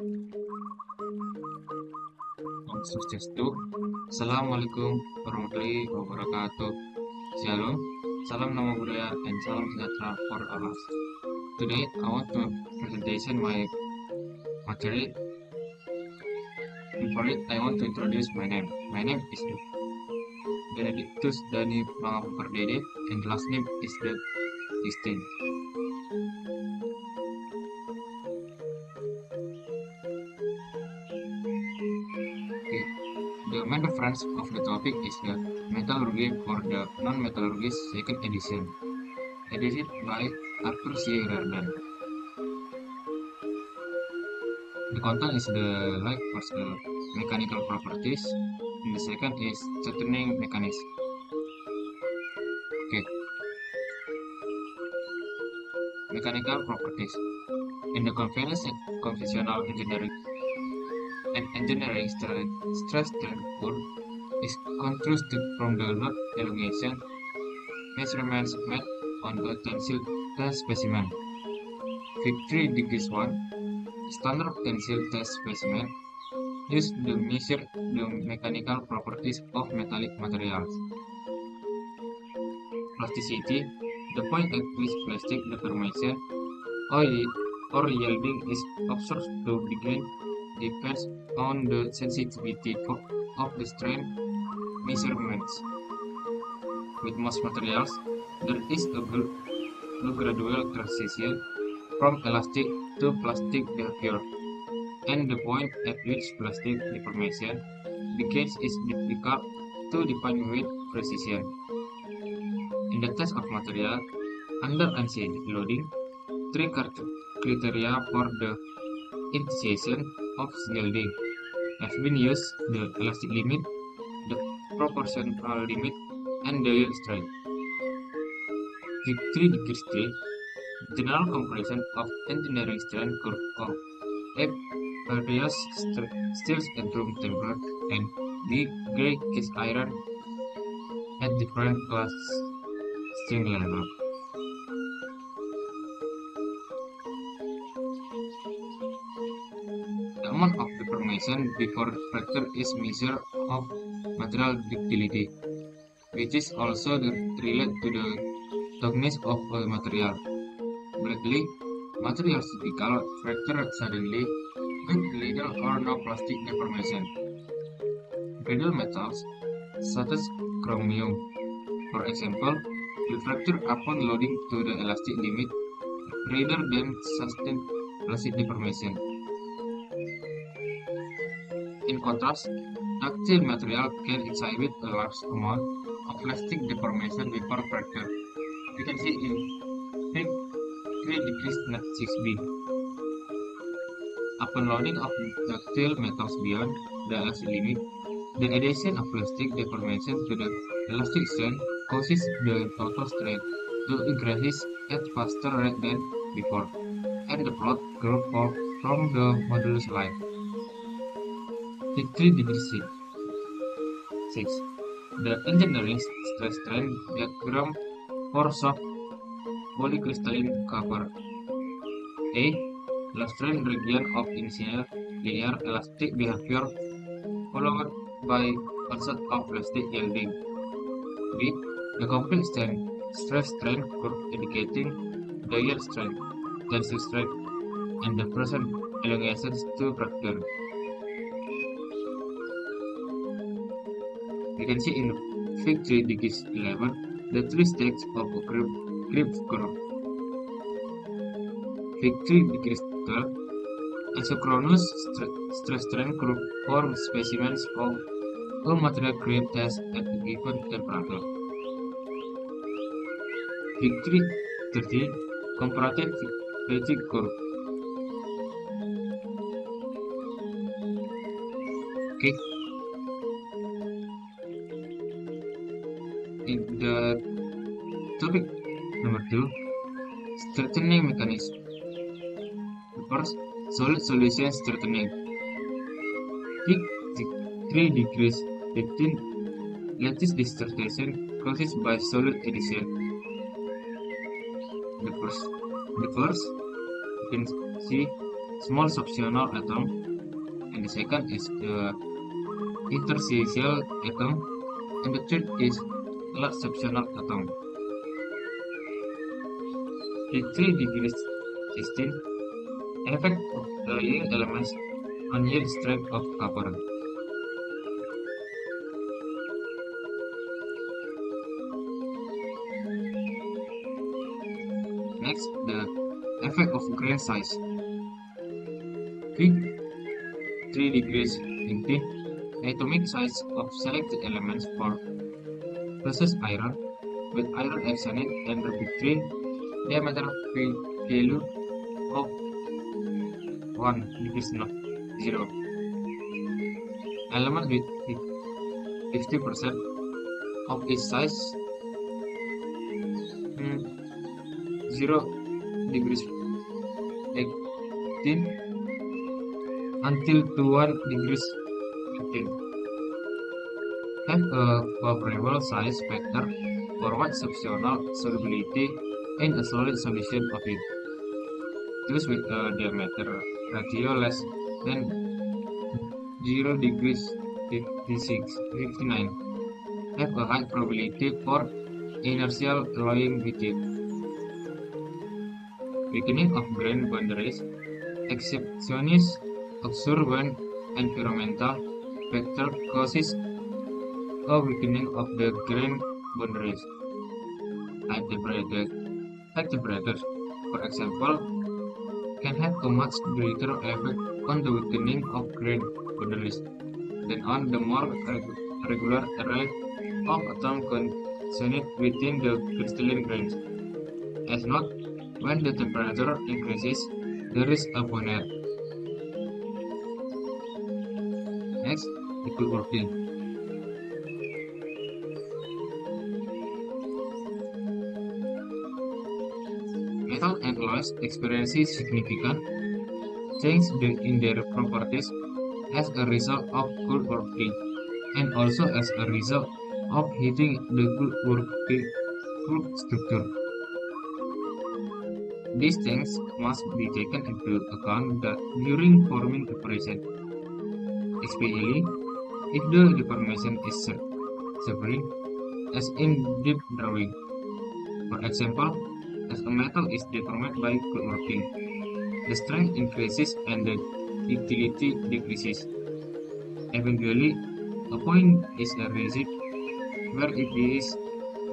Om Swastiastu. Assalamualaikum warahmatullahi wabarakatuh. Shalom, salam nama budaya, and salam sejahtera for all us. Today, I want to presentation my material. Before it, I want to introduce my name. My name is Benedictus Dani Perdede, and last name is the distinct. Okay. The main reference of the topic is the Metallurgy for the Non-Metallurgist Second Edition, edited by Arthur C. Riordan. The content is first the mechanical properties, and the second is turning mechanism. Okay. Mechanical properties. In the conventional engineering stress strain curve is constructed from the load elongation measurements made on the tensile test specimen. Fig 3 degrees 1 standard tensile test specimen used to measure the mechanical properties of metallic materials. Plasticity, the point at which plastic deformation or yielding is observed to begin, depends on the sensitivity of the strain measurements. With most materials, there is a gradual transition from elastic to plastic behavior, and the point at which plastic deformation begins is difficult to define with precision. In the test of material under unshaded loading, three criteria for the initiation of yielding have been used: the elastic limit, the proportional limit, and the yield strength. Fig 3 degrees 3, general comparison of engineering strength curve of various steels at room temperature and the gray cast iron at different class string level. The amount of deformation before fracture is measure of material ductility, which is also related to the toughness of a material. Blackly, materials typical fracture suddenly with little or no plastic deformation. Brittle metals, such as chromium, for example, will fracture upon loading to the elastic limit rather than sustain plastic deformation. In contrast, ductile material can exhibit a large amount of plastic deformation before fracture. You can see in Fig 3 degrees 6b. Upon loading of ductile metals beyond the elastic limit, the addition of plastic deformation to the elastic strain causes the total strain to increase at faster rate than before, and the plot graph from the modulus line. Fig 3 degrees 6. The engineering stress strain diagram for soft polycrystalline copper. A. The strain region of initial linear elastic behavior followed by onset of plastic yielding. B. The complete stress strain curve indicating the yield strength, tensile strength, and the present elongations to fracture. You can see in Fig 3 degrees 11 the three stages of a creep curve. Fig 3 degrees 12 isochronous stress strain curve for specimens of a material creep test at a given temperature. Fig 3 13 comparative fatigue curve. Okay. In the topic number 2, strengthening mechanism. The first, solid solution strengthening. Fig 3 degrees 15 lattice distortion causes by solid addition. The first you can see small substantial atom, and the second is the interstitial atom, and the third is large substantial atom. The 3 degrees system effect of the yielding elements on yield strength of copper. Next, the effect of grain size. With 3 degrees thinking, the atomic size of selected elements for versus iron, with iron excellent and between diameter value of 1 degrees not 0. Element with 50% of its size 0 degrees 18 until to 1 degrees 15 have a favorable size factor for one substantial solubility in a solid solution of it. Those with a diameter ratio less than 0 degrees 59 have a high probability for inertial alloying with it. Weakening of grain boundaries. Exceptions occur when environmental factor causes a weakening of the grain boundaries. High temperatures, for example, can have a much greater effect on the weakening of grain boundaries than on the more regular array of atoms contained within the crystalline grains. As not, when the temperature increases, there is a bonnet. Next, liquid working. Metal and alloys experience significant change in their properties as a result of cold working, and also as a result of heating the cold structure. These things must be taken into account during forming operation, especially if the deformation is severe, as in deep drawing. For example, as a metal is deformed by cold working, the strength increases and the ductility decreases. Eventually, a point is reached where it is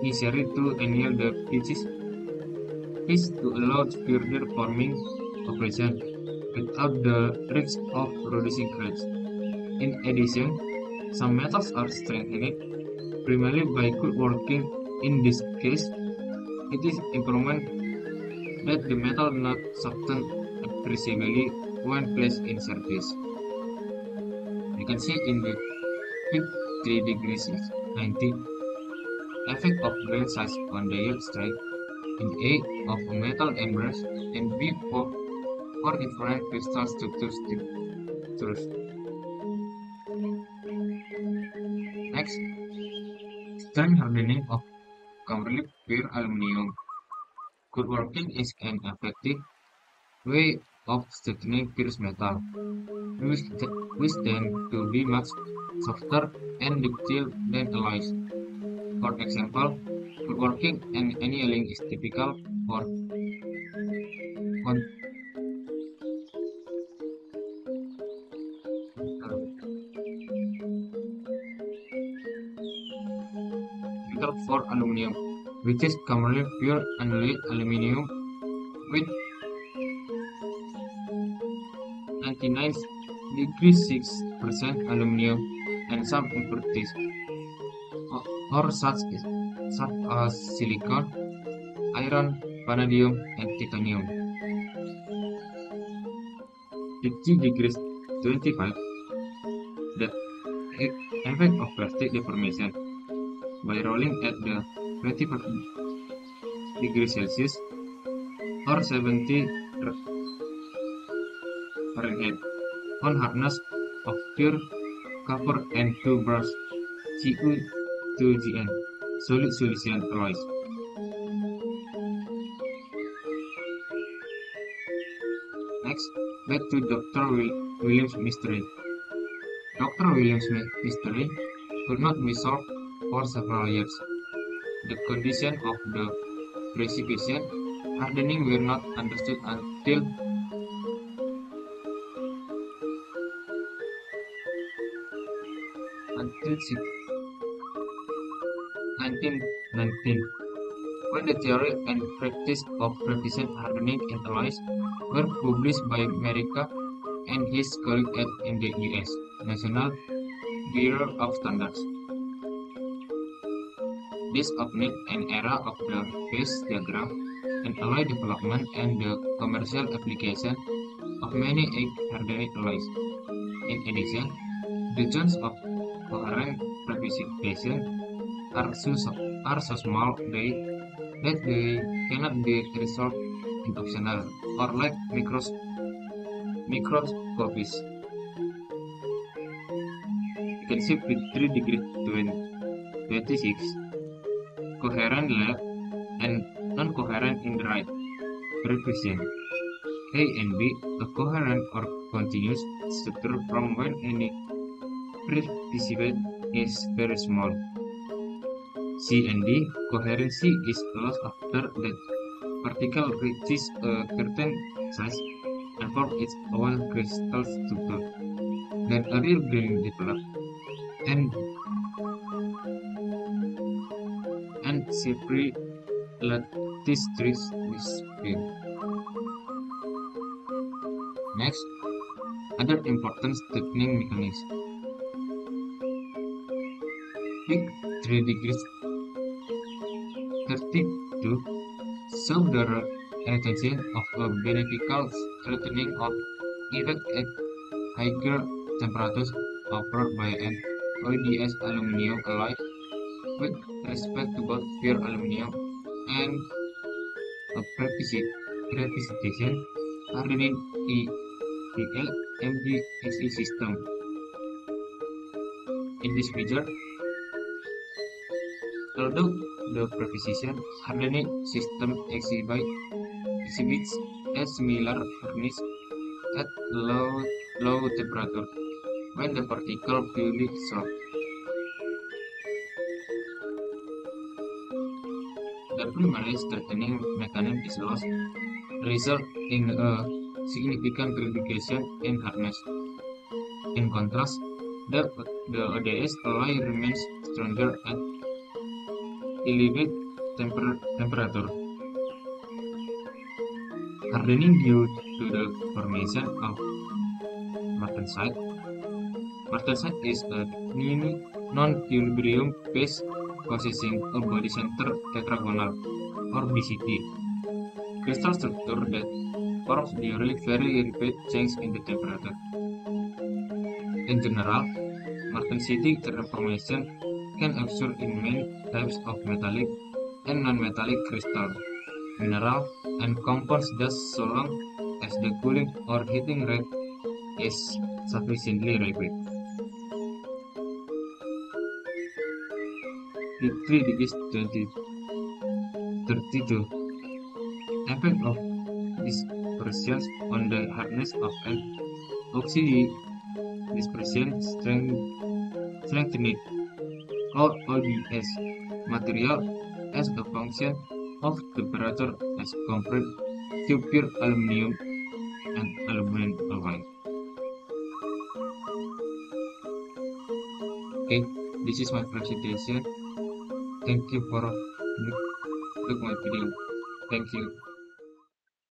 necessary to anneal the pitches to allow further forming operation without the risk of reducing cracks. In addition, some metals are strengthened primarily by cold working. In this case, it is important that the metal not soften appreciably when placed in service. You can see in the 3 degrees 90 effect of grain size on the yield strength, in A of a metal embers, and B for different crystal structures. Next, strength hardening of completely pure aluminum. Cold working is an effective way of strengthening pure metal, which tend to be much softer and ductile than alloys. For example, woodworking and annealing is typical for aluminum, which is commonly pure unalloyed aluminum with 99 degrees 6% aluminum and some impurities, or such as silicon, iron, vanadium, and titanium. 50 degrees 25. The effect of plastic deformation by rolling at the 25 degrees Celsius or 70 Fahrenheit on hardness of pure copper and 2 bars Cu2Gn solid solution alloys. Next, back to William's mystery. Dr. William's mystery could not be solved for several years. The condition of the precipitation hardening were not understood until 1919, when the theory and practice of precipitation hardening in alloys were published by America and his colleagues in the U.S. National Bureau of Standards. This opened an era of the phase diagram and alloy development and the commercial application of many egg hardening alloys. In addition, the chance of coherent precipitation are so small that they cannot be resolved in optional or like microscopies. You can see with 3 degree 26 coherent left and non-coherent in the right represent A and B a coherent or continuous structure from when any precipitation is very small. C and D coherency is lost after the particle reaches a certain size and forms its own crystal structure. Then a real grain develops and separate lattice trees this grain. Next, other important thickening mechanism. Big 3 degrees 32 serve the attention of a beneficial strengthening of effect at higher temperatures offered by an ODS aluminum alloy with respect to both pure aluminum and a precipitation hardening ELMGXE system. In this figure, although the precipitation hardening system exhibits a similar furnace at low temperature when the particle purely dissolved. The primary strengthening mechanism is lost, resulting in a significant reduction in hardness. In contrast, the ODS alloy remains stronger at elevated temperature. Hardening due to the formation of martensite. Martensite is a non-equilibrium phase possessing a body center tetragonal or BCT crystal structure that forms during very rapid change in the temperature. In general, martensitic transformation can occur in many types of metallic and non-metallic crystal, mineral, and compounds just so long as the cooling or heating rate is sufficiently rapid. The 3 degrees 32 effect of dispersion on the hardness of an oxy-dispersion strengthened or ODS material as a function of temperature as compared to pure aluminum and aluminum alloy. Okay, this is my presentation. Thank you for look my video. Thank you.